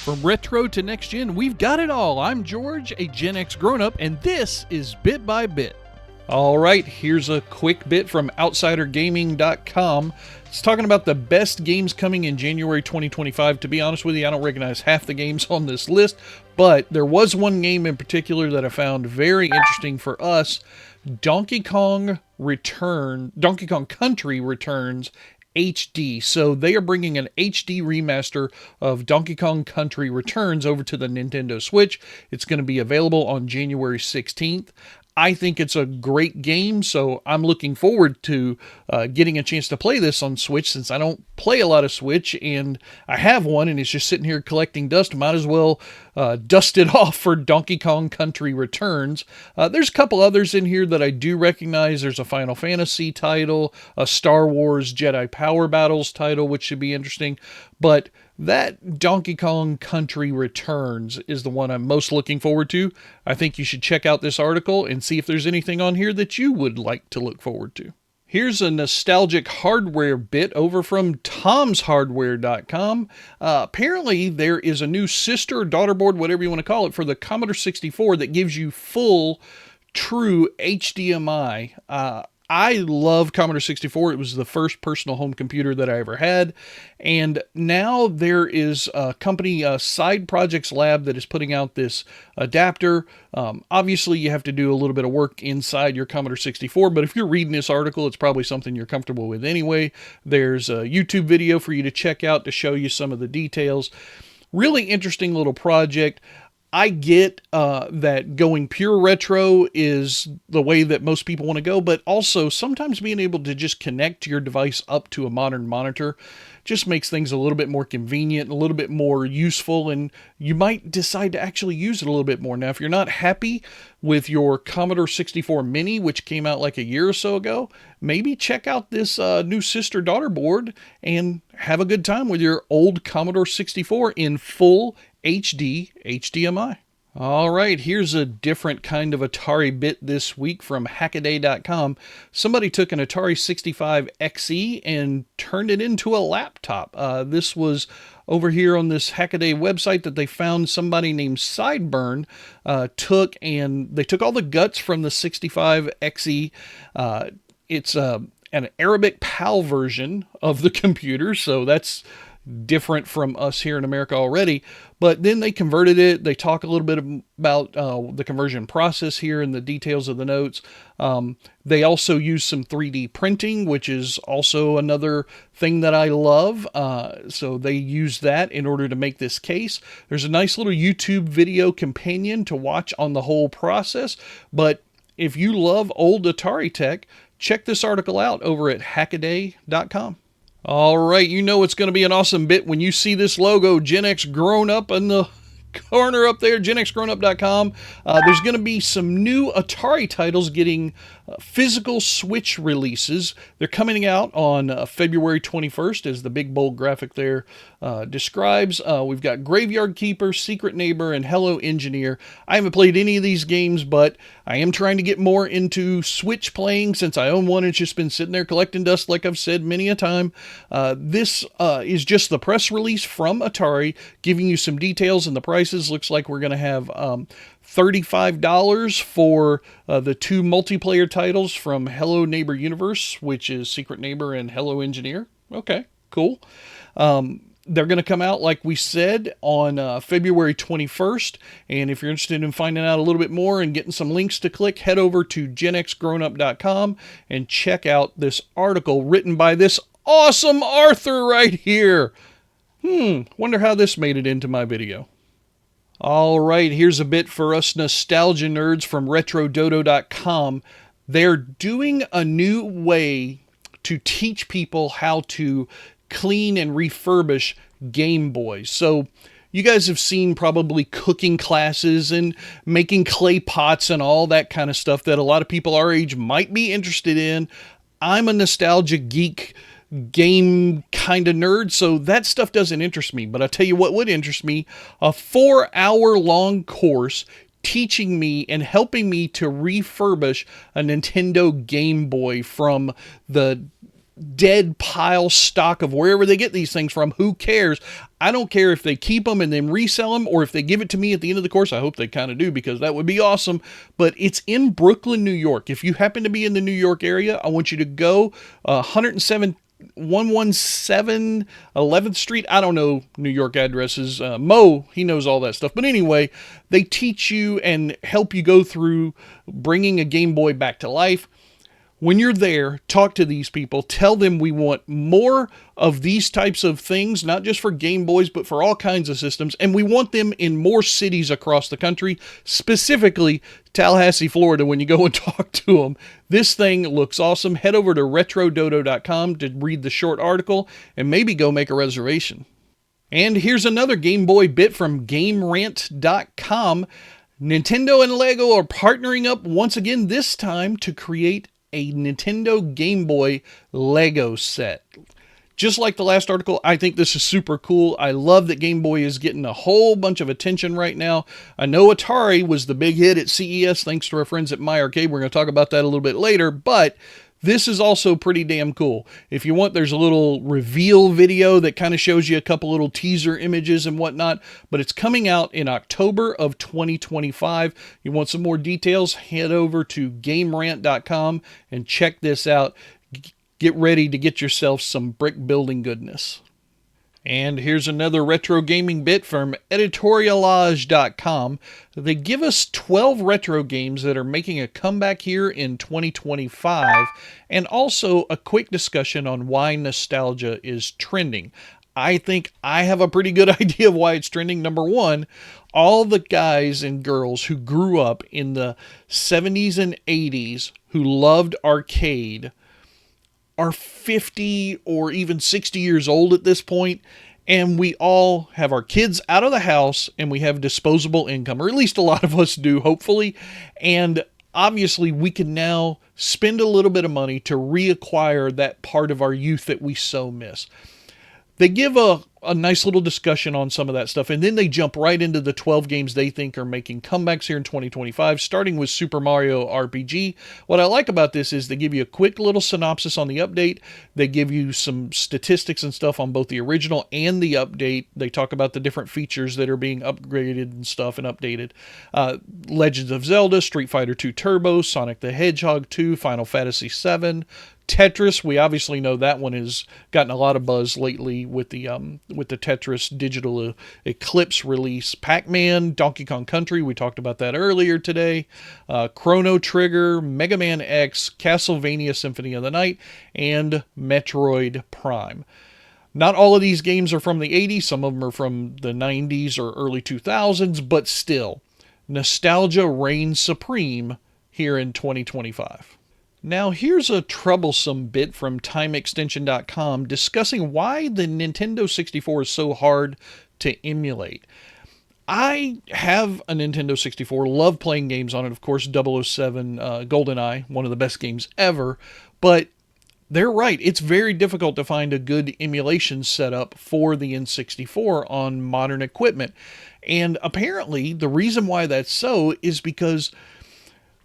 From retro to next gen, we've got it all. I'm George, a Gen X grown-up, and this is Bit by Bit. All right, here's a quick bit from OutsiderGaming.com. It's talking about the best games coming in January 2025. To be honest with you, I don't recognize half the games on this list, but there was one game in particular that I found very interesting for us. Donkey Kong Country returns HD. So they are bringing an HD remaster of Donkey Kong Country Returns over to the Nintendo Switch. It's going to be available on January 16th. I think it's a great game, so I'm looking forward to getting a chance to play this on Switch since I don't play a lot of Switch, and I have one, and it's just sitting here collecting dust. Might as well dust it off for Donkey Kong Country Returns. There's a couple others in here that I do recognize. There's a Final Fantasy title, a Star Wars Jedi Power Battles title, which should be interesting, but that Donkey Kong Country Returns is the one I'm most looking forward to. I think you should check out this article and see if there's anything on here that you would like to look forward to. Here's a nostalgic hardware bit over from tomshardware.com. Apparently, there is a new sister or daughter board, whatever you want to call it, for the Commodore 64 that gives you full, true HDMI. I love Commodore 64. It was the first personal home computer that I ever had. And now there is a company, Side Projects Lab, that is putting out this adapter. Obviously, you have to do a little bit of work inside your Commodore 64, but if you're reading this article, it's probably something you're comfortable with anyway. There's a YouTube video for you to check out to show you some of the details. Really interesting little project. I get that going pure retro is the way that most people want to go, but also sometimes being able to just connect your device up to a modern monitor just makes things a little bit more convenient, a little bit more useful, and you might decide to actually use it a little bit more. Now, if you're not happy with your Commodore 64 Mini, which came out like a year or so ago, maybe check out this new sister-daughter board and have a good time with your old Commodore 64 in full HD HDMI. All right, here's a different kind of Atari bit this week from Hackaday.com. Somebody took an Atari 65 XE and turned it into a laptop. This was over here on this Hackaday website that they found somebody named Sideburn took all the guts from the 65 XE. It's an Arabic PAL version of the computer, so that's different from us here in America already, but then they converted it. They talk a little bit about the conversion process here and the details of the notes. They also use some 3D printing, which is also another thing that I love. So they use that in order to make this case. There's a nice little YouTube video companion to watch on the whole process, but if you love old Atari tech, check this article out over at Hackaday.com. All right, you know it's going to be an awesome bit when you see this logo, Gen X Grown Up, in the corner up there, genxgrownup.com. There's going to be some new Atari titles getting physical Switch releases. They're coming out on February 21st, as the big bold graphic there describes. We've got Graveyard Keeper, Secret Neighbor, and Hello Engineer. I haven't played any of these games, but I am trying to get more into Switch playing since I own one. It's just been sitting there collecting dust, like I've said many a time. This is just the press release from Atari, giving you some details and the prices. Looks like we're going to have $35 for the two multiplayer titles from Hello Neighbor Universe, which is Secret Neighbor and Hello Engineer. Okay, cool. They're going to come out, like we said, on February 21st. And if you're interested in finding out a little bit more and getting some links to click, head over to genxgrownup.com and check out this article written by this awesome Arthur right here. Wonder how this made it into my video. All right, here's a bit for us nostalgia nerds from RetroDodo.com. They're doing a new way to teach people how to clean and refurbish Game Boys. So you guys have seen probably cooking classes and making clay pots and all that kind of stuff that a lot of people our age might be interested in. I'm a nostalgia geek game kind of nerd, so that stuff doesn't interest me. But I'll tell you what would interest me: a 4-hour-long course teaching me and helping me to refurbish a Nintendo Game Boy from the dead pile stock of wherever they get these things from. Who cares? I don't care if they keep them and then resell them, or if they give it to me at the end of the course. I hope they kind of do, because that would be awesome. But it's in Brooklyn, New York. If you happen to be in the New York area, I want you to go 117 11th Street. I don't know New York addresses. Mo, he knows all that stuff. But anyway, they teach you and help you go through bringing a Game Boy back to life. When you're there, talk to these people. Tell them we want more of these types of things, not just for Game Boys, but for all kinds of systems. And we want them in more cities across the country, specifically Tallahassee, Florida, when you go and talk to them. This thing looks awesome. Head over to retrododo.com to read the short article and maybe go make a reservation. And here's another Game Boy bit from GameRant.com. Nintendo and Lego are partnering up once again, this time to create a Nintendo Game Boy Lego set. Just like the last article, I think this is super cool. I love that Game Boy is getting a whole bunch of attention right now. I know Atari was the big hit at CES, thanks to our friends at My Arcade. We're going to talk about that a little bit later, but this is also pretty damn cool. If you want, there's a little reveal video that kind of shows you a couple little teaser images and whatnot, but it's coming out in October of 2025. You want some more details, head over to GameRant.com and check this out. Get ready to get yourself some brick building goodness. And here's another retro gaming bit from editorialage.com. They give us 12 retro games that are making a comeback here in 2025, and also a quick discussion on why nostalgia is trending. I think I have a pretty good idea of why it's trending. Number one, all the guys and girls who grew up in the 70s and 80s who loved arcade are 50 or even 60 years old at this point, and we all have our kids out of the house and we have disposable income, or at least a lot of us do, hopefully. And obviously we can now spend a little bit of money to reacquire that part of our youth that we so miss. They give a nice little discussion on some of that stuff, and then they jump right into the 12 games they think are making comebacks here in 2025, starting with Super Mario RPG. What I like about this is they give you a quick little synopsis on the update. They give you some statistics and stuff on both the original and the update. They talk about the different features that are being upgraded and stuff and updated. Legends of Zelda, Street Fighter 2 Turbo, Sonic the Hedgehog 2, Final Fantasy 7, Tetris. We obviously know that one has gotten a lot of buzz lately with the Tetris Digital Eclipse release. Pac-Man, Donkey Kong Country, we talked about that earlier today. Chrono Trigger, Mega Man X, Castlevania Symphony of the Night, and Metroid Prime. Not all of these games are from the 80s. Some of them are from the 90s or early 2000s, but still, nostalgia reigns supreme here in 2025. Now here's a troublesome bit from TimeExtension.com discussing why the Nintendo 64 is so hard to emulate. I have a Nintendo 64, love playing games on it, of course, 007 GoldenEye, one of the best games ever, but they're right, it's very difficult to find a good emulation setup for the N64 on modern equipment. And apparently the reason why that's so is because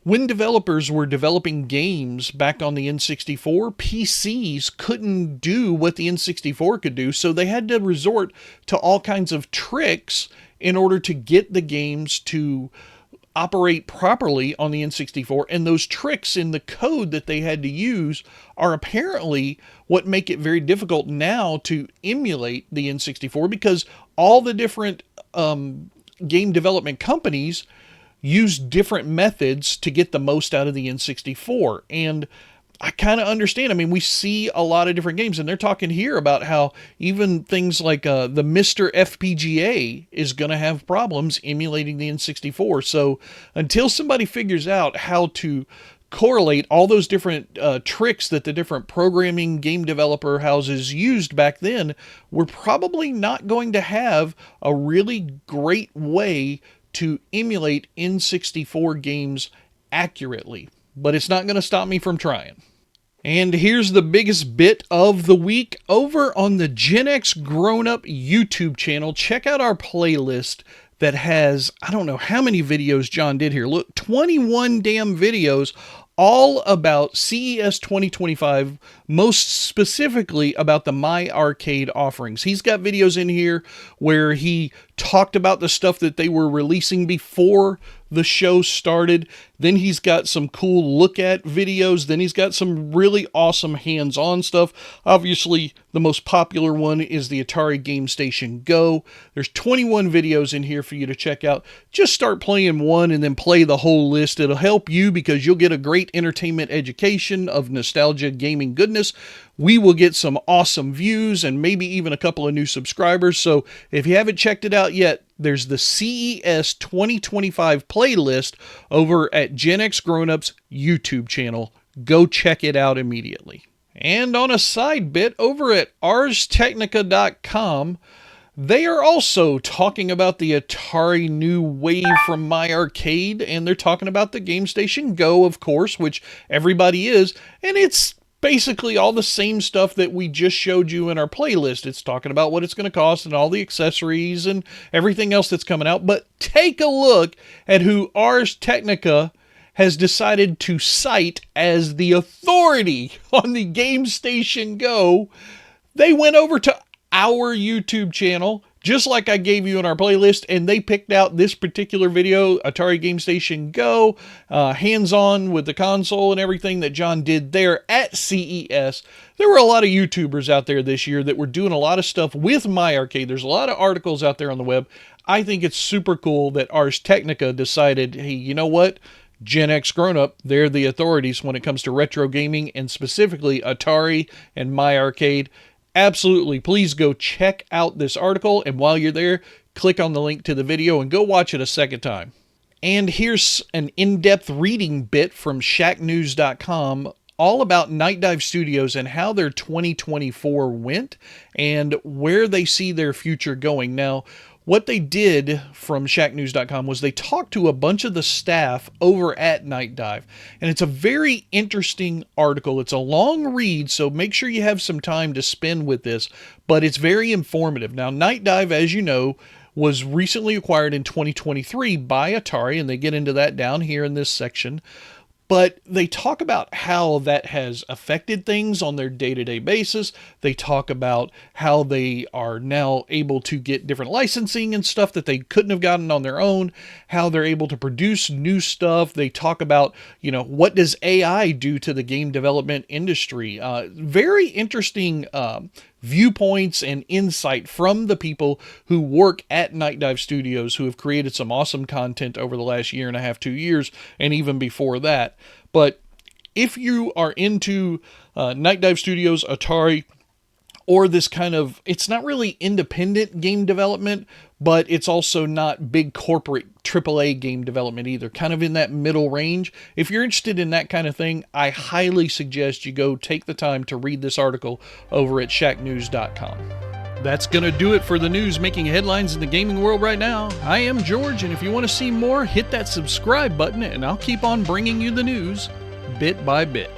when developers were developing games back on the N64, PCs couldn't do what the N64 could do, so they had to resort to all kinds of tricks in order to get the games to operate properly on the N64, and those tricks in the code that they had to use are apparently what make it very difficult now to emulate the N64, because all the different game development companies use different methods to get the most out of the N64. And I kind of understand. I mean, we see a lot of different games, and they're talking here about how even things like the Mr. FPGA is going to have problems emulating the N64. So until somebody figures out how to correlate all those different tricks that the different programming game developer houses used back then, we're probably not going to have a really great way to emulate N64 games accurately. But it's not going to stop me from trying. And here's the biggest bit of the week. Over on the Gen X Grown Up YouTube channel, check out our playlist that has, I don't know how many videos John did here. Look, 21 damn videos, all about CES 2025, most specifically about the My Arcade offerings. He's got videos in here where he talked about the stuff that they were releasing before the show started. Then he's got some cool look at videos. Then he's got some really awesome hands-on stuff. Obviously, the most popular one is the Atari Game Station Go. There's 21 videos in here for you to check out. Just start playing one and then play the whole list. It'll help you because you'll get a great entertainment education of nostalgia gaming goodness. We will get some awesome views and maybe even a couple of new subscribers. So if you haven't checked it out yet, there's the CES 2025 playlist over at Gen X Grown Ups YouTube channel. Go check it out immediately. And on a side bit, over at arstechnica.com, they are also talking about the Atari new wave from My Arcade, and they're talking about the Game Station Go, of course, which everybody is, and it's basically all the same stuff that we just showed you in our playlist. It's talking about what it's going to cost and all the accessories and everything else that's coming out. But take a look at who Ars Technica has decided to cite as the authority on the Game Station Go. They went over to our YouTube channel, just like I gave you in our playlist, and they picked out this particular video, Atari Game Station Go, hands-on with the console and everything that John did there at CES. There were a lot of YouTubers out there this year that were doing a lot of stuff with My Arcade. There's a lot of articles out there on the web. I think it's super cool that Ars Technica decided, hey, you know what? Gen X Grown Up, they're the authorities when it comes to retro gaming, and specifically Atari and My Arcade. Absolutely, please go check out this article, and while you're there, click on the link to the video and go watch it a second time. And here's an in-depth reading bit from shacknews.com all about Nightdive Studios and how their 2024 went and where they see their future going. Now, what they did from shacknews.com was they talked to a bunch of the staff over at Nightdive, and it's a very interesting article. It's a long read, so make sure you have some time to spend with this, but it's very informative. Now, Nightdive, as you know, was recently acquired in 2023 by Atari, and they get into that down here in this section. But they talk about how that has affected things on their day-to-day basis. They talk about how they are now able to get different licensing and stuff that they couldn't have gotten on their own, how they're able to produce new stuff. They talk about, you know, what does AI do to the game development industry? Very interesting viewpoints and insight from the people who work at Nightdive Studios, who have created some awesome content over the last year and a half, 2 years, and even before that. But if you are into Nightdive Studios, Atari, or this kind of, it's not really independent game development, but it's also not big corporate AAA game development either, kind of in that middle range. If you're interested in that kind of thing, I highly suggest you go take the time to read this article over at shacknews.com. That's going to do it for the news making headlines in the gaming world right now. I am George, and if you want to see more, hit that subscribe button, and I'll keep on bringing you the news bit by bit.